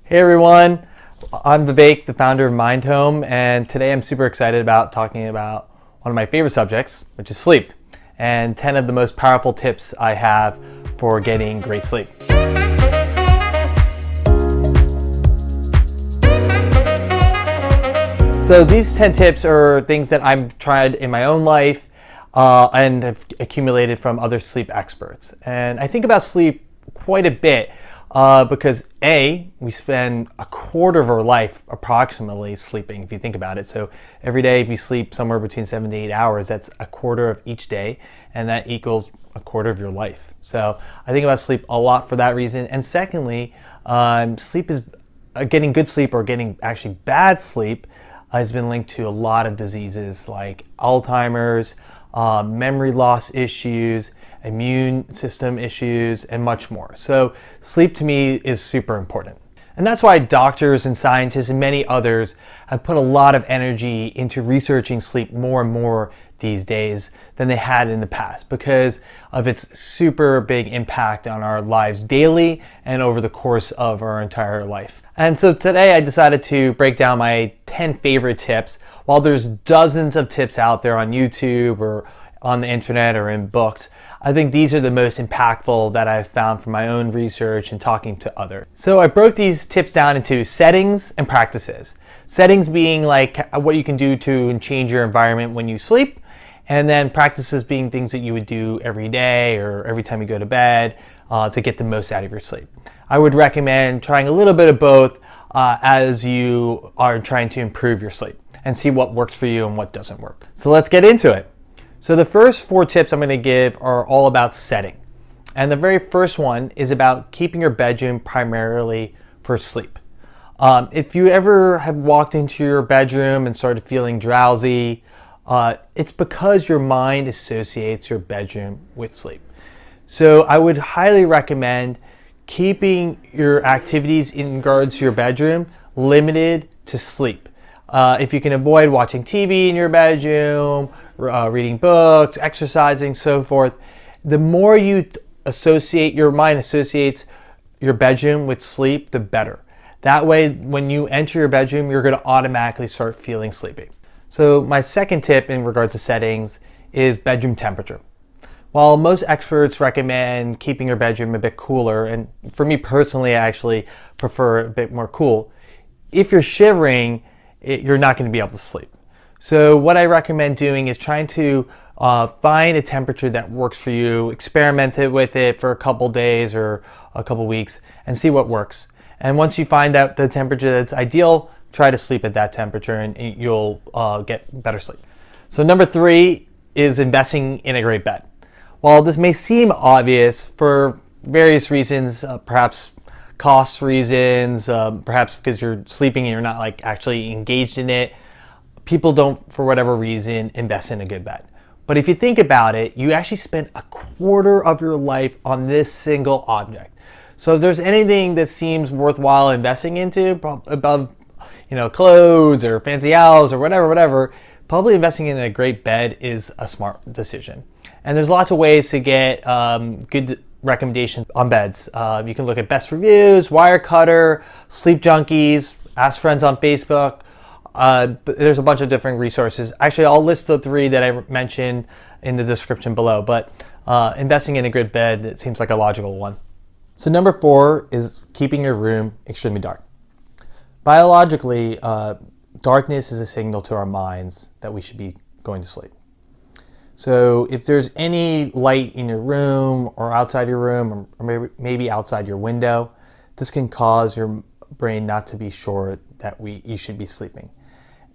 Hey everyone, I'm Vivek, the founder of Mind Home, and today I'm super excited about talking about one of my favorite subjects, which is sleep, and 10 of the most powerful tips I have for getting great sleep. So these 10 tips are things that I've tried in my own life and have accumulated from other sleep experts. And I think about sleep quite a bit because we spend a quarter of our life approximately sleeping, if you think about it. So every day, if you sleep somewhere between 7 to 8 hours, that's a quarter of each day, and that equals a quarter of your life. So I think about sleep a lot for that reason. And secondly, sleep is getting good sleep or getting actually bad sleep has been linked to a lot of diseases like Alzheimer's, memory loss issues, immune system issues, and much more. So sleep to me is super important. And that's why doctors and scientists and many others have put a lot of energy into researching sleep more and more these days than they had in the past because of its super big impact on our lives daily and over the course of our entire life. And so today I decided to break down my 10 favorite tips. While there's dozens of tips out there on YouTube or on the internet or in books, I think these are the most impactful that I've found from my own research and talking to others. So I broke these tips down into settings and practices. Settings being like what you can do to change your environment when you sleep, and then practices being things that you would do every day or every time you go to bed to get the most out of your sleep. I would recommend trying a little bit of both as you are trying to improve your sleep and see what works for you and what doesn't work. So let's get into it. So the first 4 tips I'm going to give are all about setting. And the very first one is about keeping your bedroom primarily for sleep. If you ever have walked into your bedroom and started feeling drowsy, it's because your mind associates your bedroom with sleep. So I would highly recommend keeping your activities in regards to your bedroom limited to sleep. If you can avoid watching TV in your bedroom, reading books, exercising, so forth, the more you associate, your mind associates your bedroom with sleep, the better. That way, when you enter your bedroom, you're going to automatically start feeling sleepy. So my second tip in regard to settings is bedroom temperature. While most experts recommend keeping your bedroom a bit cooler, and for me personally, I actually prefer a bit more cool, if you're shivering, you're not going to be able to sleep. So what I recommend doing is trying to find a temperature that works for you, experiment it with it for a couple days or a couple weeks and see what works. And once you find out the temperature that's ideal, try to sleep at that temperature and you'll get better sleep. So number 3 is investing in a great bed. While this may seem obvious for various reasons, perhaps cost reasons, perhaps because you're sleeping and you're not like actually engaged in it, people don't, for whatever reason, invest in a good bed. But if you think about it, you actually spend a quarter of your life on this single object. So if there's anything that seems worthwhile investing into above, clothes or fancy house or whatever, probably investing in a great bed is a smart decision. And there's lots of ways to get good recommendations on beds. You can look at Best Reviews, Wirecutter, Sleep Junkies, Ask Friends on Facebook. There's a bunch of different resources. Actually, I'll list the 3 that I mentioned in the description below, but investing in a good bed, it seems like a logical one. So number 4 is keeping your room extremely dark. Biologically, darkness is a signal to our minds that we should be going to sleep. So if there's any light in your room or outside your room or maybe outside your window, this can cause your brain not to be sure that you should be sleeping.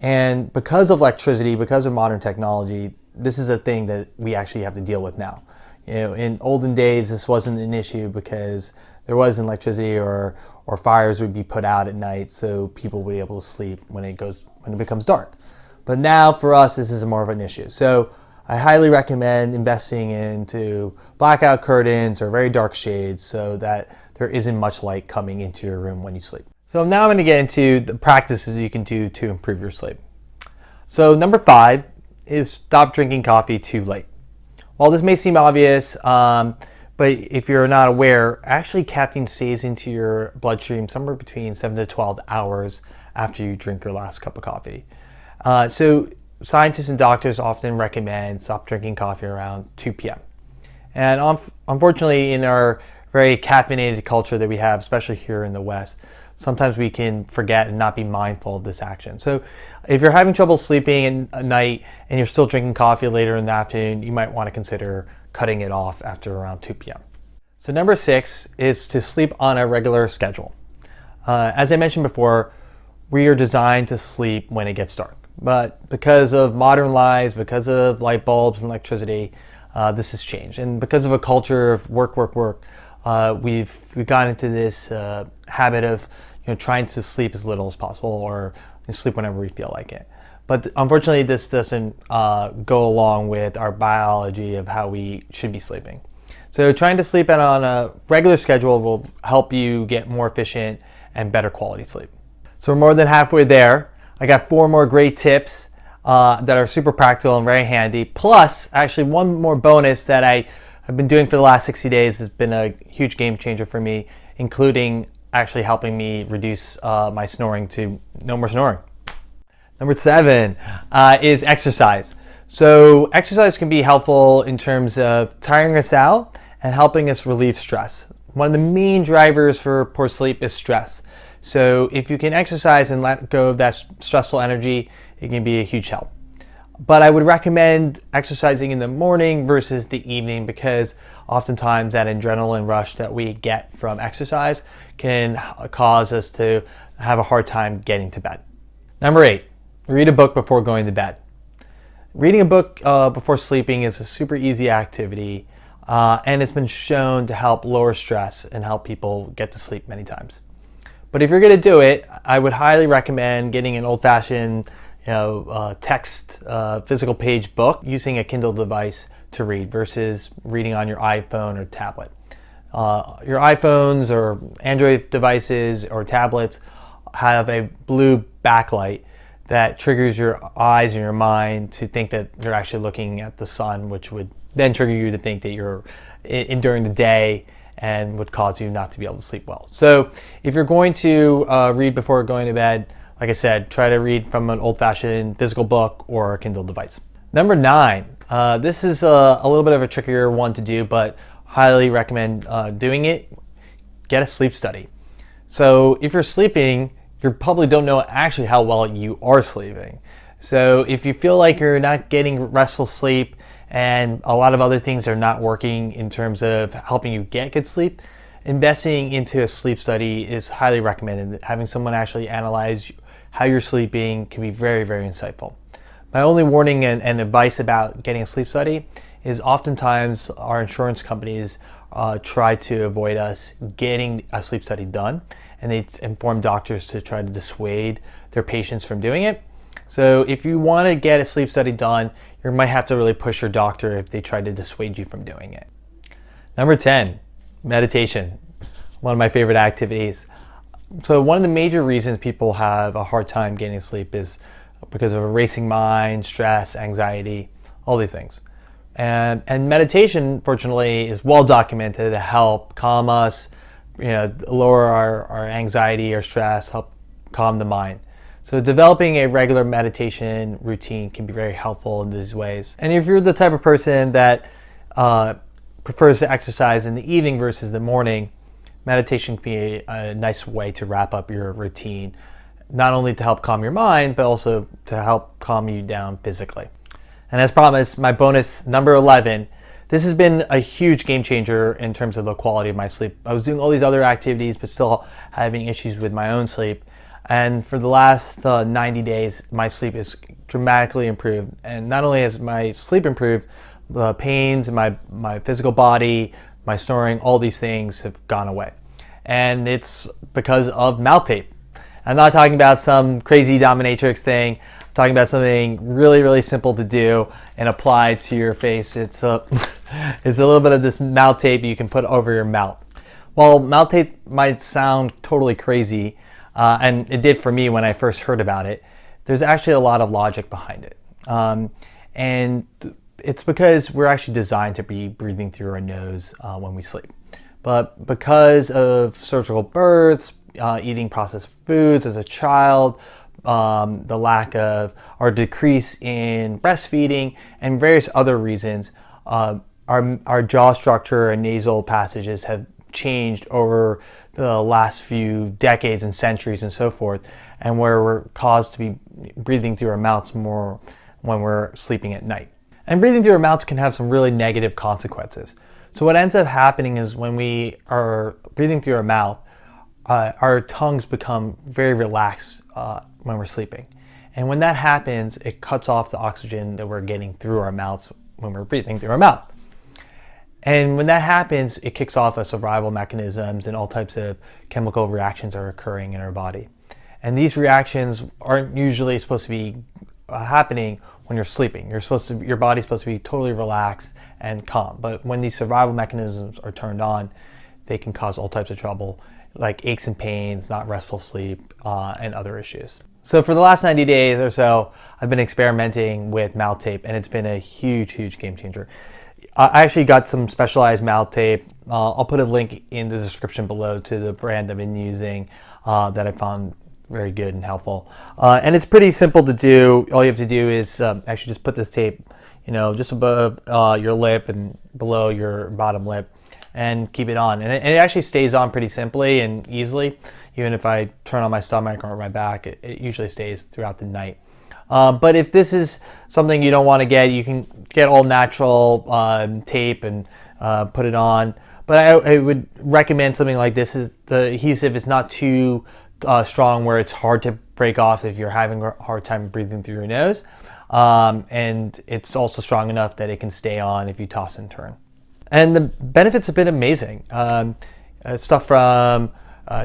And because of electricity, because of modern technology, this is a thing that we actually have to deal with now. In olden days, this wasn't an issue because there wasn't electricity or fires would be put out at night so people would be able to sleep when it becomes dark. But now for us, this is more of an issue. So I highly recommend investing into blackout curtains or very dark shades so that there isn't much light coming into your room when you sleep. So now I'm going to get into the practices you can do to improve your sleep. So number 5 is stop drinking coffee too late. While this may seem obvious, But if you're not aware, actually caffeine stays into your bloodstream somewhere between 7 to 12 hours after you drink your last cup of coffee. So scientists and doctors often recommend stop drinking coffee around 2 p.m. And unfortunately, in our very caffeinated culture that we have, especially here in the West, sometimes we can forget and not be mindful of this action. So if you're having trouble sleeping at night and you're still drinking coffee later in the afternoon, you might want to consider cutting it off after around 2 p.m. So number 6 is to sleep on a regular schedule. As I mentioned before, we are designed to sleep when it gets dark. But because of modern lives, because of light bulbs and electricity, this has changed. And because of a culture of work, we've gotten into this habit of trying to sleep as little as possible, or sleep whenever we feel like it. But unfortunately, this doesn't go along with our biology of how we should be sleeping. So trying to sleep on a regular schedule will help you get more efficient and better quality sleep. So we're more than halfway there. I got 4 more great tips that are super practical and very handy. Plus, actually, one more bonus that I have been doing for the last 60 days has been a huge game changer for me, including actually helping me reduce my snoring to no more snoring. Number 7 is exercise. So exercise can be helpful in terms of tiring us out and helping us relieve stress. One of the main drivers for poor sleep is stress. So if you can exercise and let go of that stressful energy, it can be a huge help. But I would recommend exercising in the morning versus the evening, because oftentimes that adrenaline rush that we get from exercise can cause us to have a hard time getting to bed. Number 8, read a book before going to bed. Reading a book before sleeping is a super easy activity, and it's been shown to help lower stress and help people get to sleep many times. But if you're going to do it, I would highly recommend getting an old-fashioned, text, physical page book using a Kindle device to read versus reading on your iPhone or tablet. Your iPhones or Android devices or tablets have a blue backlight that triggers your eyes and your mind to think that you're actually looking at the sun, which would then trigger you to think that you're in during the day and would cause you not to be able to sleep well. So if you're going to read before going to bed, like I said, try to read from an old-fashioned physical book or a Kindle device. Number 9, this is a little bit of a trickier one to do, but highly recommend doing it. Get a sleep study. So if you're sleeping, you probably don't know actually how well you are sleeping. So if you feel like you're not getting restful sleep and a lot of other things are not working in terms of helping you get good sleep, investing into a sleep study is highly recommended. Having someone actually analyze how you're sleeping can be very, very insightful. My only warning and advice about getting a sleep study is oftentimes our insurance companies try to avoid us getting a sleep study done, and they inform doctors to try to dissuade their patients from doing it. So if you want to get a sleep study done, you might have to really push your doctor if they try to dissuade you from doing it. Number 10, meditation. One of my favorite activities. So one of the major reasons people have a hard time getting sleep is because of a racing mind, stress, anxiety, all these things. And meditation, fortunately, is well documented to help calm us, lower our anxiety or stress, help calm the mind. So developing a regular meditation routine can be very helpful in these ways. And if you're the type of person that prefers to exercise in the evening versus the morning, meditation can be a nice way to wrap up your routine, not only to help calm your mind, but also to help calm you down physically. And as promised, my bonus number 11, this has been a huge game changer in terms of the quality of my sleep. I was doing all these other activities, but still having issues with my own sleep. And for the last 90 days, my sleep is dramatically improved. And not only has my sleep improved, the pains in my physical body, my snoring, all these things have gone away. And it's because of mouth tape. I'm not talking about some crazy dominatrix thing. I'm talking about something really, really simple to do and apply to your face. It's a little bit of this mouth tape you can put over your mouth. While mouth tape might sound totally crazy, and it did for me when I first heard about it, there's actually a lot of logic behind it. And it's because we're actually designed to be breathing through our nose when we sleep. But because of surgical births, eating processed foods as a child, the lack of or decrease in breastfeeding, and various other reasons, our jaw structure and nasal passages have changed over the last few decades and centuries and so forth, and where we're caused to be breathing through our mouths more when we're sleeping at night. And breathing through our mouths can have some really negative consequences. So what ends up happening is when we are breathing through our mouth, our tongues become very relaxed when we're sleeping. And when that happens, it cuts off the oxygen that we're getting through our mouths when we're breathing through our mouth. And when that happens, it kicks off our survival mechanisms, and all types of chemical reactions are occurring in our body. And these reactions aren't usually supposed to be happening when you're sleeping. Your body's supposed to be totally relaxed and calm. But when these survival mechanisms are turned on, they can cause all types of trouble, like aches and pains, not restful sleep, and other issues. So for the last 90 days or so, I've been experimenting with mouth tape, and it's been a huge, huge game changer. I actually got some specialized mouth tape. I'll put a link in the description below to the brand I've been using that I found very good and helpful. And it's pretty simple to do. All you have to do is actually just put this tape, just above your lip and below your bottom lip, and keep it on. And it actually stays on pretty simply and easily. Even if I turn on my stomach or my back, it usually stays throughout the night. But if this is something you don't want to get, you can get all natural tape and put it on. But I would recommend something like this. Is the adhesive is not too strong where it's hard to break off if you're having a hard time breathing through your nose. And it's also strong enough that it can stay on if you toss and turn. And the benefits have been amazing. Stuff from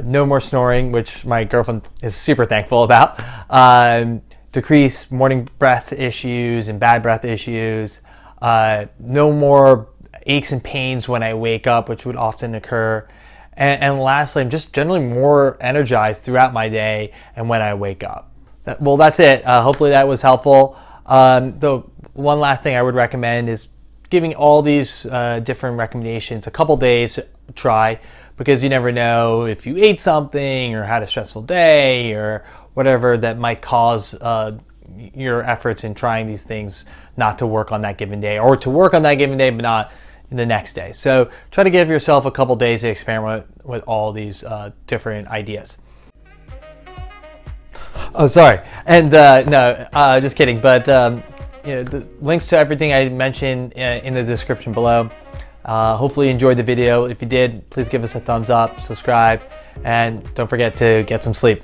no more snoring, which my girlfriend is super thankful about. Decrease morning breath issues and bad breath issues. No more aches and pains when I wake up, which would often occur. And lastly, I'm just generally more energized throughout my day and when I wake up. That's it. Hopefully that was helpful. The one last thing I would recommend is giving all these different recommendations a couple days to try, because you never know if you ate something or had a stressful day or whatever that might cause your efforts in trying these things not to work on that given day, or to work on that given day but not the next day. So try to give yourself a couple days to experiment with all these different ideas. Oh, sorry. And no, just kidding. But the links to everything I mentioned in the description below. Hopefully you enjoyed the video. If you did, please give us a thumbs up, subscribe, and don't forget to get some sleep.